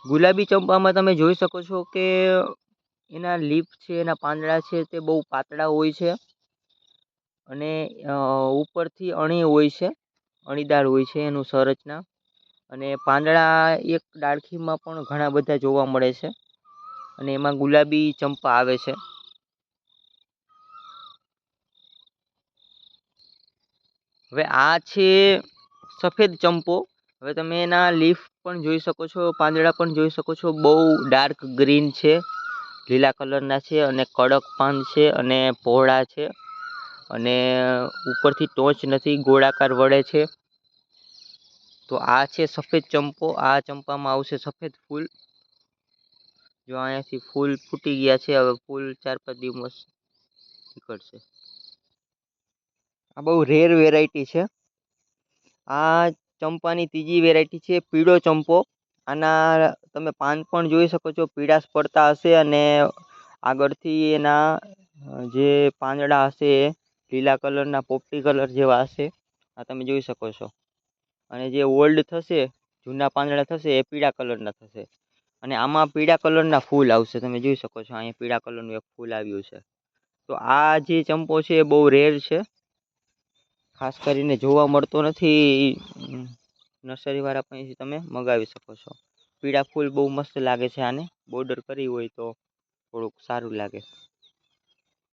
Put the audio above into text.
ગુલાબી ચંપામાં તમે જોઈ શકો છો કે એના લીફ છે, એના પાંદડા છે તે બહુ પાતળા હોય છે અને ઉપરથી અણી હોય છે, અણીદાર હોય છે એનું સંરચના. અને પાંદડા એક ડાળખીમાં પણ ઘણા બધા જોવા મળે છે અને એમાં ગુલાબી ચંપા આવે છે. હવે આ છે સફેદ ચંપો. હવે તમે એના લીફ પણ જોઈ શકો છો, પાંદડા પણ જોઈ શકો છો. બહુ ડાર્ક ગ્રીન છે, લીલા કલરના છે અને કડક પાન છે અને પહોળા છે અને ઉપરથી ટોચ નથી, ગોળાકાર વળે છે. તો આ છે સફેદ ચંપો. આ ચંપામાં આવશે સફેદ ફૂલ. જો અહીંયાથી ફૂલ ફૂટી ગયા છે, હવે ફૂલ 4-5 દિવસ નીકળશે. આ બહુ રેર વેરાયટી છે. આ ચંપાની ત્રીજી વેરાયટી છે પીળો ચંપો. આના તમે પાન પણ જોઈ શકો છો, પીળાશ પડતા હશે અને આગળથી એના જે પાંદડા હશે એ લીલા કલરના પોપટી કલર જેવા હશે. આ તમે જોઈ શકો છો. અને જે ઓલ્ડ થશે, જૂના પાંદડા થશે, એ પીળા કલરના થશે અને આમાં પીળા કલરના ફૂલ આવશે. તમે જોઈ શકો છો, અહીંયા પીળા કલરનું એક ફૂલ આવ્યું છે. તો આ જે ચંપો છે એ બહુ રેર છે, ખાસ કરીને જોવા મળતો નથી. નર્સરીવાળા પાસેથી તમે મગાવી શકો છો. પીળા ફૂલ બહુ મસ્ત લાગે છે. આને બોર્ડર કરી હોય તો થોડુંક સારું લાગે.